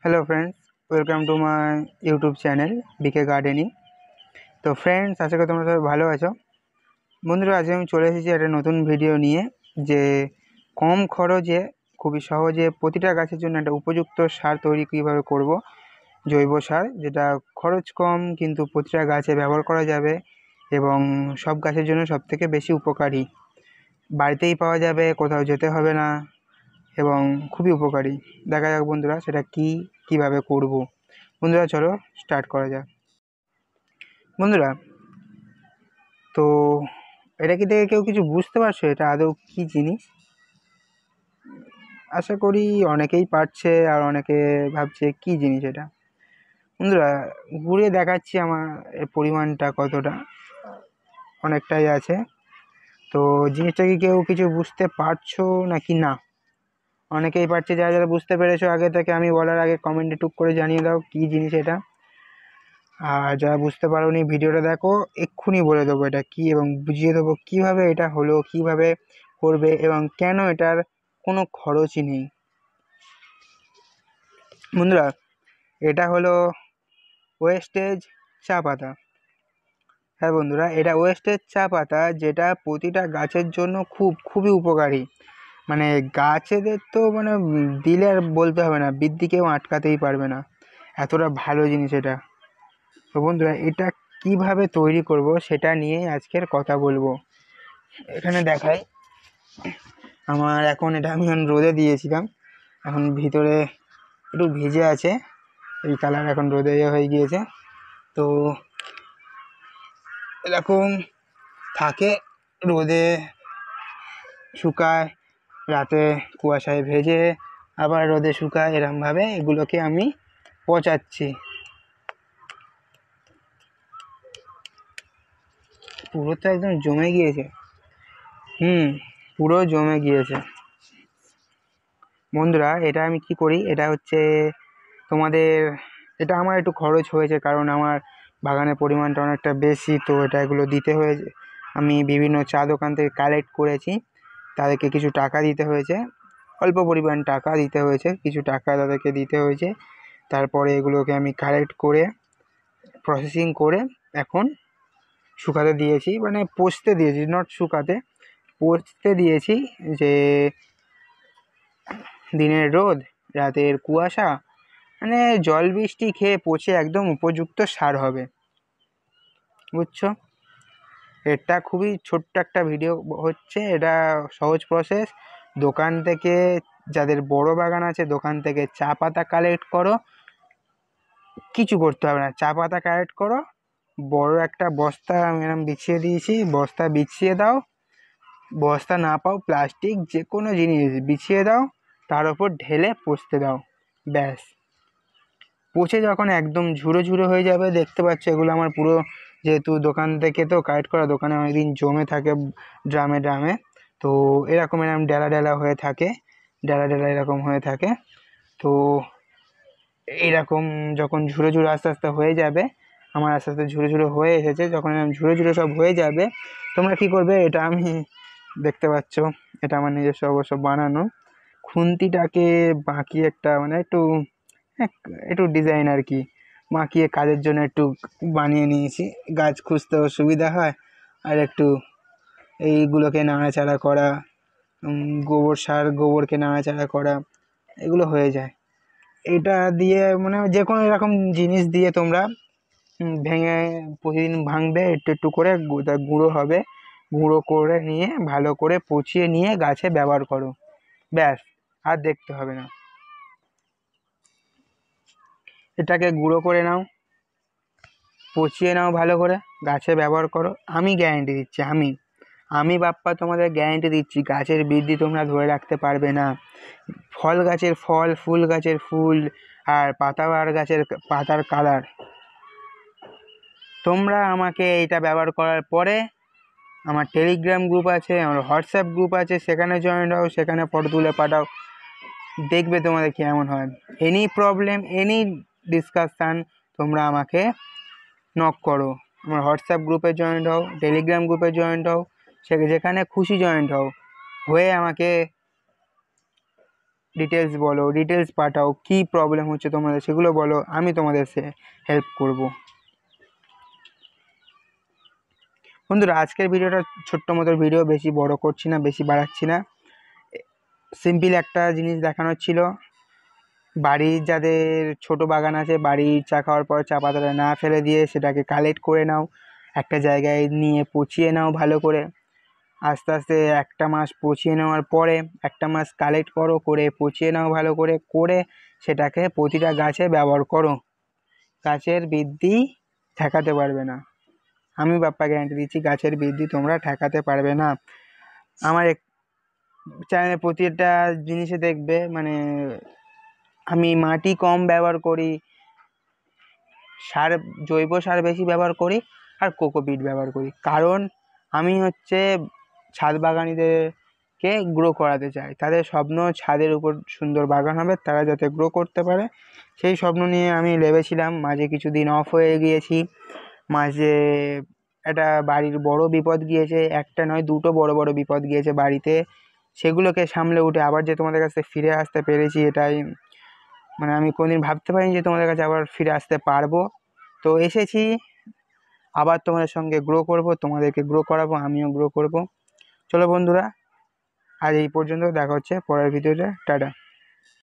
Hello friends, welcome to my YouTube channel BK gardening. तो friends, आशा कরি তোমরা সবাই ভালো আছো। বন্ধুরা, আজকে আমি চলে এসেছি একটা নতুন ভিডিও নিয়ে, যে কম খরচে খুবই সহজে প্রতিটা গাছের জন্য একটা উপযুক্ত সার তৈরি কীভাবে করব। জৈব সার, যেটা খরচ কম কিন্তু প্রতিটা গাছে ব্যবহার করা যাবে এবং সব গাছের জন্য সবথেকে বেশি উপকারী। বাড়িতেই পাওয়া যাবে, কোথাও যেতে হবে না এবং খুবই উপকারী। দেখা যাক বন্ধুরা সেটা কিভাবে করব। বন্ধুরা চলো স্টার্ট করা যাক। বন্ধুরা, তো এটা কি দেখে কেউ কিছু বুঝতে পারছো এটা আদৌ কি জিনিস? আশা করি অনেকেই পারছে আর অনেকে ভাবছে কি জিনিস এটা। বন্ধুরা, ঘুরে দেখাচ্ছি আমার এর পরিমাণটা কতটা, অনেকটাই আছে। তো জিনিসটা কি কেউ কিছু বুঝতে পারছো নাকি না? অনেকেই পারছে, যারা যারা বুঝতে পেরেছো আগে থেকে আমি বলার আগে কমেন্টে টুক করে জানিয়ে দাও কি জিনিস এটা। আর যারা বুঝতে পারোনি ভিডিওটা দেখো, এক্ষুনি বলে দেবো এটা কি এবং বুঝিয়ে দেবো কিভাবে এটা হলো, কিভাবে করবে এবং কেন এটার কোনো খরচই নেই। বন্ধুরা, এটা হলো ওয়েস্টেজ চা পাতা। হ্যাঁ বন্ধুরা, এটা ওয়েস্টেজ চা পাতা, যেটা প্রতিটা গাছের জন্য খুবই উপকারী। মানে গাছেদের তো দিলে আর বলতে হবে না, বৃদ্ধি কেউ আটকাতেই পারবে না, এতটা ভালো জিনিস এটা। তো বন্ধুরা, এটা কিভাবে তৈরি করব সেটা নিয়ে আজকের কথা বলবো। এখানে দেখাই, আমার এখন এটা আমি রোদে দিয়েছিলাম, এখন ভিতরে একটু ভিজে আছে, এই কালার এখন রোদে হয়ে গিয়েছে। তো এরকম থাকে, রোদে শুকায়, রাতে কুয়াশায় ভেজে আবার রোদে শুকায়, এরকমভাবে এগুলোকে আমি পচাচ্ছি। পুরো তো একদম জমে গিয়েছে, পুরো জমে গিয়েছে। বন্ধুরা, এটা আমি কি করি, এটা হচ্ছে তোমাদের, এটা আমার একটু খরচ হয়েছে কারণ আমার বাগানের পরিমাণটা অনেকটা বেশি, তো এগুলো দিতে হয়েছে। আমি বিভিন্ন চা দোকান থেকে কালেক্ট করেছি, তাদেরকে কিছু টাকা দিতে হয়েছে, অল্প পরিমাণ টাকা দিতে হয়েছে, কিছু টাকা তাদেরকে দিতে হয়েছে। তারপরে এগুলোকে আমি কালেক্ট করে প্রসেসিং করে এখন শুকাতে দিয়েছি, পচতে দিয়েছি, নট শুকাতে, পচতে দিয়েছি। যে দিনের রোদ, রাতের কুয়াশা, জল বৃষ্টি খেয়ে পচে একদম উপযুক্ত সার হবে, বুঝছো? এটা খুবই ছোট্ট একটা ভিডিও হচ্ছে, এটা সহজ প্রসেস। দোকান থেকে, যাদের বড় বাগান আছে, দোকান থেকে চা পাতা কালেক্ট করো, কিছু করতে হবে না, চা পাতা কালেক্ট করো, বড় একটা বস্তা আমি এরকম বিছিয়ে দিয়েছি, বস্তা বিছিয়ে দাও, বস্তা না পাও প্লাস্টিক যে কোনো জিনিস বিছিয়ে দাও, তার উপর ঢেলে পচতে দাও, ব্যাস। পচে যখন একদম ঝুরো ঝুরো হয়ে যাবে, দেখতে পাচ্ছ এগুলো আমার পুরো, যেহেতু দোকান থেকে তো কালেক্ট করা, দোকানে অনেকদিন জমে থাকে ড্রামে ড্রামে, তো এরকম ডেলা ডেলা হয়ে থাকে, ডেলা ডেলা এরকম হয়ে থাকে। তো এইরকম যখন ঝুরো ঝুরো আস্তে আস্তে হয়ে যাবে, আমার আস্তে আস্তে ঝুরো ঝুরো হয়ে এসেছে, যখন ঝুরো ঝুরো সব হয়ে যাবে, তোমরা কি করবে, এটা আমি দেখতে পাচ্ছ, এটা আমার নিজস্ব অবশ্য বানানো, খুন্তিটাকে বাঁকিয়ে একটা একটু ডিজাইন আর কি বাঁকিয়ে কাজের জন্য একটু বানিয়ে নিয়েছি, গাছ খুঁজতেও সুবিধা হয়, আর একটু এইগুলোকে নাড়াচাড়া করা, গোবরকে নাড়াচাড়া করা, এগুলো হয়ে যায়। এটা দিয়ে যে কোনো এরকম জিনিস দিয়ে তোমরা ভেঙে, প্রতিদিন ভাঙবে একটু একটু করে, গুঁড়ো হবে, গুঁড়ো করে নিয়ে ভালো করে পচিয়ে নিয়ে গাছে ব্যবহার করো, ব্যাস, আর দেখতে হবে না। এটাকে গুঁড়ো করে নাও, পচিয়ে নাও ভালো করে, গাছে ব্যবহার করো। আমি গ্যারেন্টি দিচ্ছি, আমি বাপ্পা তোমাদের গ্যারেন্টি দিচ্ছি, গাছের বৃদ্ধি তোমরা ধরে রাখতে পারবে না। ফল গাছের ফল, ফুল গাছের ফুল, আর পাতাবাহার গাছের পাতার কালার। তোমরা আমাকে এইটা ব্যবহার করার পরে আমার টেলিগ্রাম গ্রুপ আছে, আমার হোয়াটসঅ্যাপ গ্রুপ আছে, সেখানে জয়েন হও, সেখানে ফটো তুলে পাঠাও, দেখবে তোমাদের কেমন হয়। এনি প্রবলেম, এনি ডিসকাশান, তোমরা আমাকে নক করো, আমার হোয়াটসঅ্যাপ গ্রুপে জয়েন্ট হও, টেলিগ্রাম গ্রুপে জয়েন্ট হও, যেখানে খুশি জয়েন্ট হও, হয়ে আমাকে ডিটেলস বলো, ডিটেলস পাঠাও, কী প্রবলেম হচ্ছে তোমাদের সেগুলো বলো, আমি তোমাদের সে হেল্প করব। বন্ধুরা আজকের ভিডিওটা ছোট্ট মতো ভিডিও, বেশি বড় করছি না, বেশি বাড়াচ্ছি না। সিম্পল একটা জিনিস দেখানোর ছিল, বাড়ির যাদের ছোট বাগান আছে, বাড়ির চা খাওয়ার পর চা পাতাটা না ফেলে দিয়ে সেটাকে কালেক্ট করে নাও, একটা জায়গায় নিয়ে পচিয়ে নাও ভালো করে। আস্তে আস্তে একটা মাস পচিয়ে নেওয়ার পরে একটা মাস কালেক্ট করো, করে পচিয়ে নাও ভালো করে, করে সেটাকে প্রতিটা গাছে ব্যবহার করো। গাছের বৃদ্ধি ঠেকাতে পারবে না, আমি বাপ্পা গ্যারান্টি দিচ্ছি, গাছের বৃদ্ধি তোমরা ঠেকাতে পারবে না। আমার চ্যানেলে প্রতিটা জিনিসে দেখবে মানে আমি মাটি কম ব্যবহার করি, সার জৈব সার বেশি ব্যবহার করি, আর কোকোপিট ব্যবহার করি। কারণ আমি হচ্ছে ছাদ বাগানিদেরকে গ্রো করাতে চাই, তাদের স্বপ্ন ছাদের উপর সুন্দর বাগান হবে, তারা যাতে গ্রো করতে পারে সেই স্বপ্ন নিয়ে আমি লেগেছিলাম। মাঝে কিছুদিন অফ হয়ে গিয়েছি, মাঝে একটা বাড়ির বড় বিপদ গিয়েছে, একটা নয় দুটো বড় বড় বিপদ গিয়েছে বাড়িতে, সেগুলোকে সামলে উঠে আবার যে তোমাদের কাছে ফিরে আসতে পেরেছি, এটাই মানে আমি কোনোদিন ভাবতে পারিনি যে তোমাদের কাছে আবার ফিরে আসতে পারবো। তো এসেছি, আবার তোমাদের সঙ্গে গ্রো করব, তোমাদেরকে গ্রো করাবো, আমিও গ্রো করব। চলো বন্ধুরা, আজ এই পর্যন্ত, দেখা হচ্ছে পরের ভিডিওতে, টাটা।